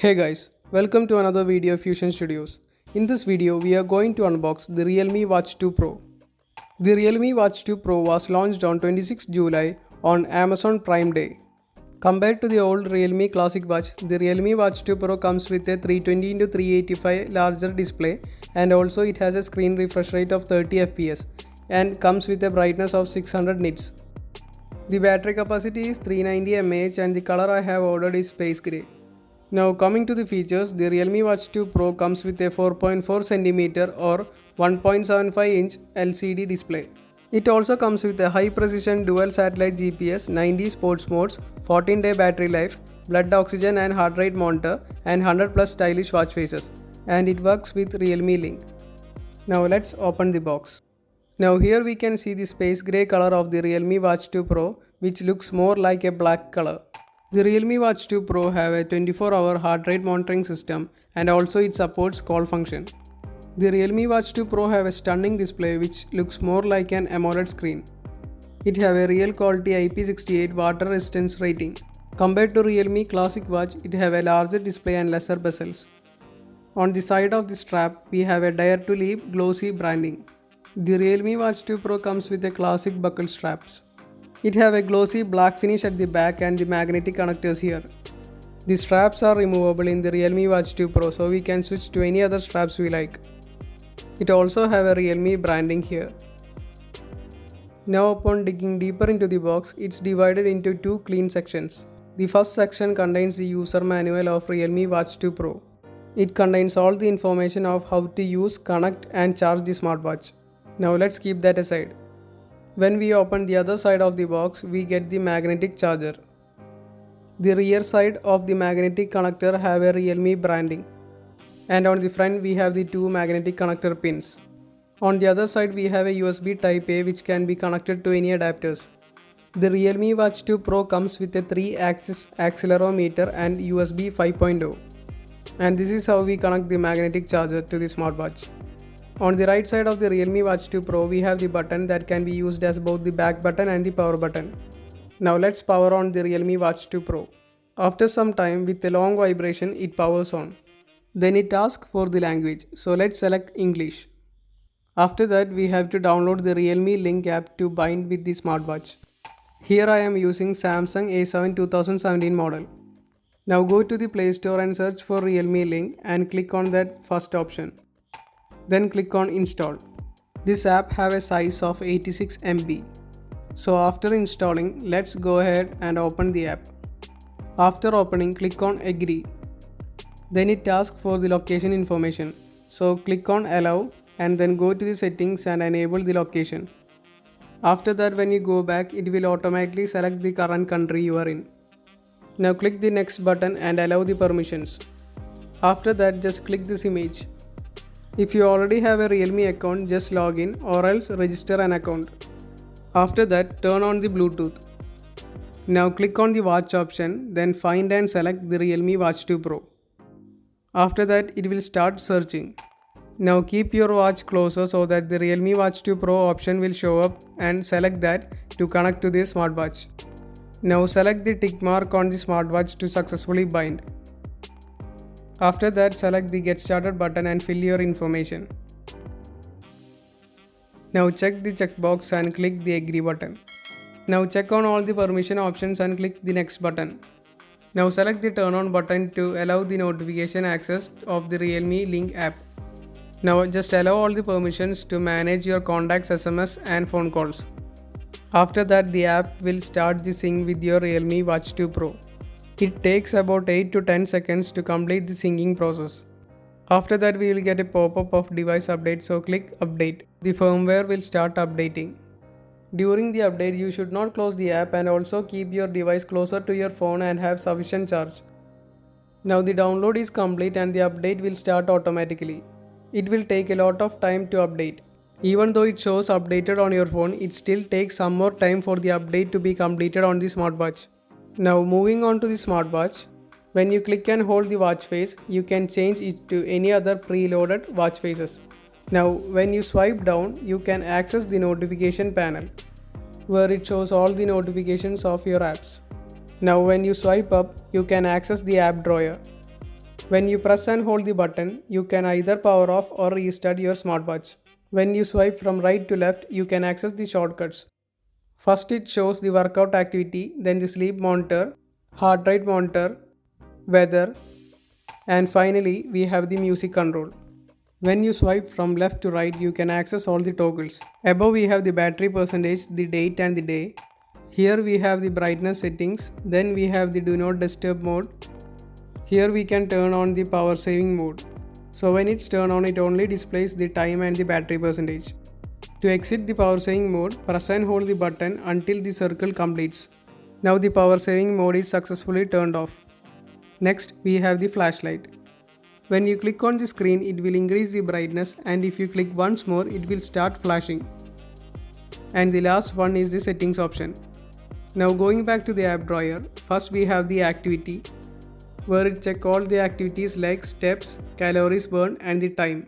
Hey guys, welcome to another video of Fusion Studios. In this video, we are going to unbox the Realme Watch 2 Pro. The Realme Watch 2 Pro was launched on 26 July on Amazon Prime Day. Compared to the old Realme Classic Watch, the Realme Watch 2 Pro comes with a 320x385 larger display, and also it has a screen refresh rate of 30 fps and comes with a brightness of 600 nits. The battery capacity is 390 mAh and the color I have ordered is space gray. Now coming to the features, the Realme Watch 2 Pro comes with a 4.4cm or 1.75-inch LCD display. It also comes with a high-precision dual satellite GPS, 90 sports modes, 14-day battery life, blood oxygen and heart rate monitor, and 100 plus stylish watch faces. And it works with Realme Link. Now let's open the box. Now here we can see the space grey color of the Realme Watch 2 Pro, which looks more like a black color. The Realme Watch 2 Pro have a 24-hour heart rate monitoring system, and also it supports call function. The Realme Watch 2 Pro have a stunning display which looks more like an AMOLED screen. It have a real quality IP68 water resistance rating. Compared to Realme Classic Watch, it have a larger display and lesser bezels. On the side of the strap, we have a Dare to Leap glossy branding. The Realme Watch 2 Pro comes with a classic buckle straps. It have a glossy black finish at the back and the magnetic connectors here. The straps are removable in the Realme Watch 2 Pro, so we can switch to any other straps we like. It also have a Realme branding here. Now upon digging deeper into the box, it's divided into two clean sections. The first section contains the user manual of Realme Watch 2 Pro. It contains all the information of how to use, connect and charge the smartwatch. Now let's keep that aside. When we open the other side of the box, we get the magnetic charger. The rear side of the magnetic connector have a Realme branding. And on the front we have the two magnetic connector pins. On the other side we have a USB Type A which can be connected to any adapters. The Realme Watch 2 Pro comes with a 3-axis accelerometer and USB 5.0. And this is how we connect the magnetic charger to the smartwatch. On the right side of the Realme Watch 2 Pro, we have the button that can be used as both the back button and the power button. Now let's power on the Realme Watch 2 Pro. After some time, with a long vibration, it powers on. Then it asks for the language, so let's select English. After that, we have to download the Realme Link app to bind with the smartwatch. Here I am using Samsung A7 2017 model. Now go to the Play Store and search for Realme Link and click on that first option. Then click on install. This app have a size of 86 MB. So after installing, let's go ahead and open the app. After opening, click on agree. Then it asks for the location information. So click on allow and then go to the settings and enable the location. After that, when you go back, it will automatically select the current country you are in. Now click the next button and allow the permissions. After that, just click this image. If you already have a Realme account, just log in or else register an account. After that, turn on the Bluetooth. Now click on the watch option, then find and select the Realme Watch 2 Pro. After that, it will start searching. Now keep your watch closer so that the Realme Watch 2 Pro option will show up, and select that to connect to the smartwatch. Now select the tick mark on the smartwatch to successfully bind. After that, select the Get Started button and fill your information. Now check the checkbox and click the Agree button. Now check on all the permission options and click the Next button. Now select the Turn On button to allow the notification access of the Realme Link app. Now just allow all the permissions to manage your contacts, SMS and phone calls. After that, the app will start the sync with your Realme Watch 2 Pro. It takes about 8 to 10 seconds to complete the syncing process. After that, we will get a pop-up of device update, so click update. The firmware will start updating. During the update, you should not close the app and also keep your device closer to your phone and have sufficient charge. Now the download is complete and the update will start automatically. It will take a lot of time to update. Even though it shows updated on your phone, it still takes some more time for the update to be completed on the smartwatch. Now moving on to the smartwatch, when you click and hold the watch face, you can change it to any other preloaded watch faces. Now when you swipe down, you can access the notification panel, where it shows all the notifications of your apps. Now when you swipe up, you can access the app drawer. When you press and hold the button, you can either power off or restart your smartwatch. When you swipe from right to left, you can access the shortcuts. First it shows the workout activity, then the sleep monitor, heart rate monitor, weather, and finally we have the music control. When you swipe from left to right, you can access all the toggles. Above we have the battery percentage, the date and the day. Here we have the brightness settings, then we have the do not disturb mode. Here we can turn on the power saving mode. So when it's turned on, it only displays the time and the battery percentage. To exit the power saving mode, press and hold the button until the circle completes. Now the power saving mode is successfully turned off. Next we have the flashlight. When you click on the screen, it will increase the brightness, and if you click once more, it will start flashing. And the last one is the settings option. Now going back to the app drawer, first we have the activity, where it checks all the activities like steps, calories burned and the time.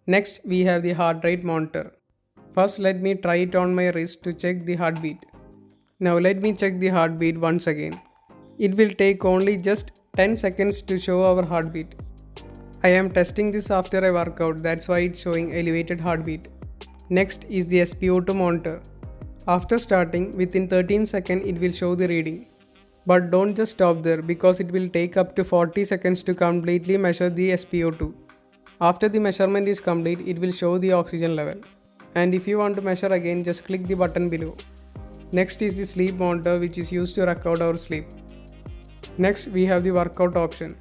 Next we have the heart rate monitor. First let me try it on my wrist to check the heartbeat. Now let me check the heartbeat once again. It will take only just 10 seconds to show our heartbeat. I am testing this after a workout, that's why it's showing elevated heartbeat. Next is the SpO2 monitor. After starting, within 13 seconds it will show the reading. But don't just stop there because it will take up to 40 seconds to completely measure the SpO2. After the measurement is complete, it will show the oxygen level. And if you want to measure again, just click the button below. Next is the sleep monitor, which is used to record our sleep. Next we have the workout option.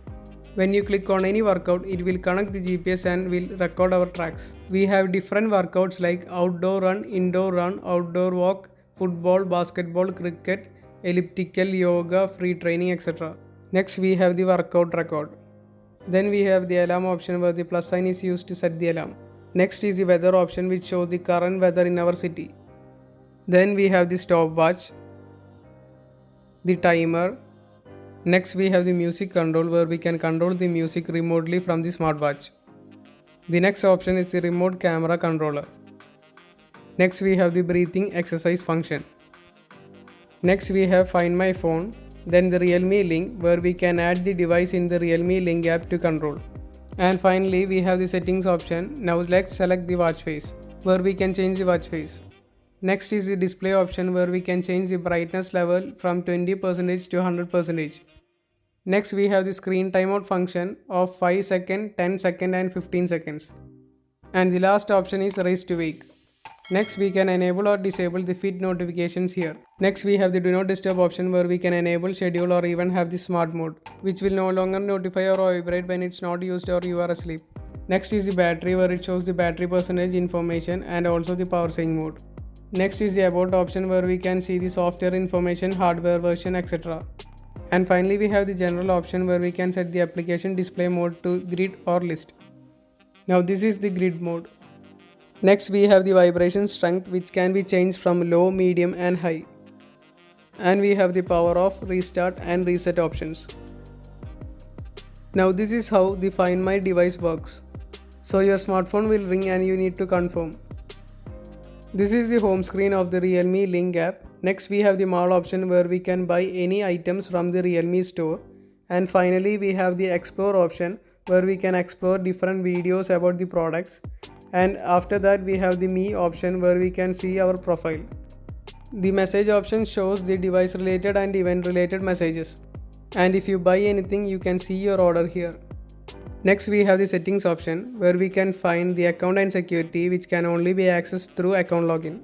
When you click on any workout, it will connect the GPS and will record our tracks. We have different workouts like outdoor run, outdoor walk, football, basketball, cricket, elliptical, yoga, free training, etc. Next we have the workout record. Then we have the alarm option, where the plus sign is used to set the alarm. Next is the weather option, which shows the current weather in our city. Then we have the stopwatch, the timer. Next we have the music control, where we can control the music remotely from the smartwatch. The next option is the remote camera controller. Next we have the breathing exercise function. Next we have Find My Phone, then the Realme Link, where we can add the device in the Realme Link app to control. And finally we have the settings option. Now let's select the watch face, where we can change the watch face. Next is the display option, where we can change the brightness level from 20% to 100%. Next we have the screen timeout function of 5 seconds, 10 seconds and 15 seconds. And the last option is raise to wake. Next we can enable or disable the feed notifications here. Next we have the do not disturb option, where we can enable, schedule or even have the smart mode, which will no longer notify or vibrate when it's not used or you are asleep. Next is the battery, where it shows the battery percentage information and also the power saving mode. Next is the about option, where we can see the software information, hardware version, etc. And finally we have the general option, where we can set the application display mode to grid or list. Now this is the grid mode. Next we have the vibration strength, which can be changed from low, medium and high. And we have the power off, restart and reset options. Now this is how the Find My device works. So your smartphone will ring and you need to confirm. This is the home screen of the Realme Link app. Next we have the mall option, where we can buy any items from the Realme store. And finally we have the explore option, where we can explore different videos about the products. And after that we have the me option, where we can see our profile. The message option shows the device related and event related messages. And if you buy anything, you can see your order here. Next we have the settings option, where we can find the account and security, which can only be accessed through account login.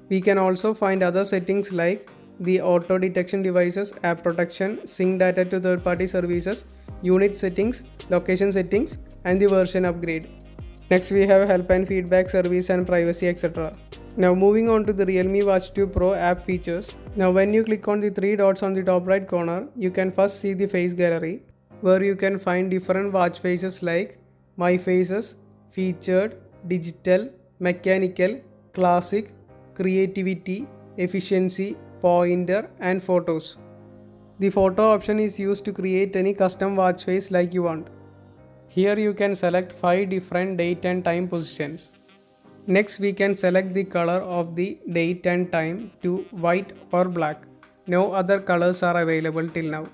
We can also find other settings like the auto detection devices, app protection, sync data to third-party services, unit settings, location settings, and the version upgrade. Next we have help and feedback service and privacy, etc. Now moving on to the Realme Watch 2 Pro app features. Now when you click on the 3 dots on the top right corner, you can first see the face gallery, where you can find different watch faces like My Faces, Featured, Digital, Mechanical, Classic, Creativity, Efficiency, Pointer and Photos. The photo option is used to create any custom watch face like you want. Here you can select 5 different date and time positions. Next we can select the color of the date and time to white or black. No other colors are available till now.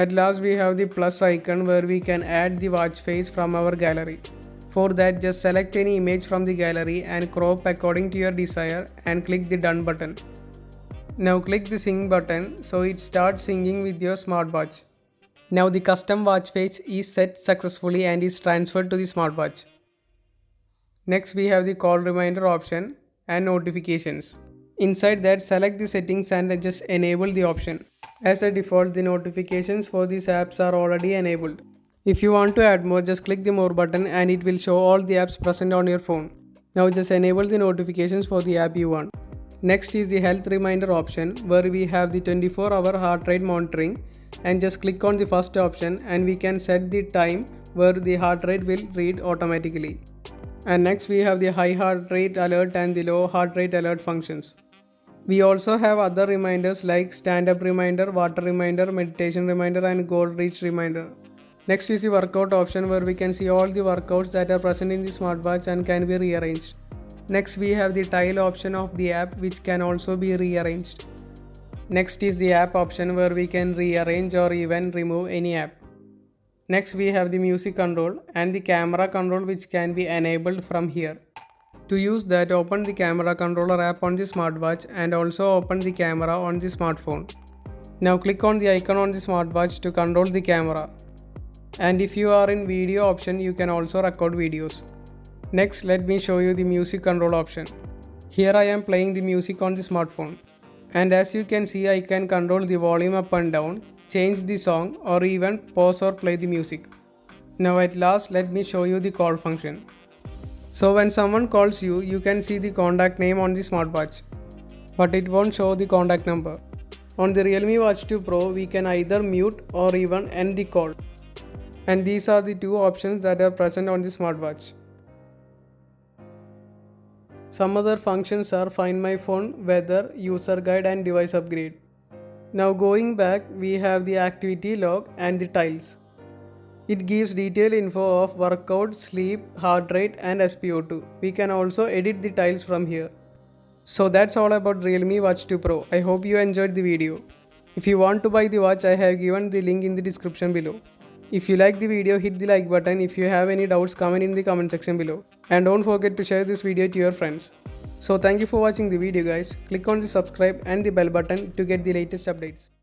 At last we have the plus icon where we can add the watch face from our gallery. For that, just select any image from the gallery and crop according to your desire and click the done button. Now click the sync button so it starts syncing with your smartwatch. Now the custom watch face is set successfully and is transferred to the smartwatch. Next we have the call reminder option and notifications. Inside that, select the settings and just enable the option. As a default, the notifications for these apps are already enabled. If you want to add more, just click the more button and it will show all the apps present on your phone. Now just enable the notifications for the app you want. Next is the health reminder option where we have the 24-hour heart rate monitoring, and just click on the first option and we can set the time where the heart rate will read automatically. And next we have the high heart rate alert and the low heart rate alert functions. We also have other reminders like stand up reminder, water reminder, meditation reminder and goal reach reminder. Next is the workout option where we can see all the workouts that are present in the smartwatch and can be rearranged. Next we have the tile option of the app which can also be rearranged. Next is the app option where we can rearrange or even remove any app. Next we have the music control and the camera control which can be enabled from here. To use that, open the camera controller app on the smartwatch and also open the camera on the smartphone. Now click on the icon on the smartwatch to control the camera. And if you are in video option, you can also record videos. Next, let me show you the music control option. Here I am playing the music on the smartphone. And as you can see, I can control the volume up and down, change the song or even pause or play the music. Now at last, let me show you the call function. So when someone calls you, you can see the contact name on the smartwatch, but it won't show the contact number. On the Realme Watch 2 Pro, we can either mute or even end the call. And these are the two options that are present on the smartwatch. Some other functions are Find My Phone, Weather, User Guide and Device Upgrade. Now going back, we have the activity log and the tiles. It gives detailed info of workout, sleep, heart rate and SpO2. We can also edit the tiles from here. So that's all about Realme Watch 2 Pro. I hope you enjoyed the video. If you want to buy the watch, I have given the link in the description below. If you like the video, hit the like button. If you have any doubts, comment in the comment section below. And don't forget to share this video to your friends. So thank you for watching the video guys. Click on the subscribe and the bell button to get the latest updates.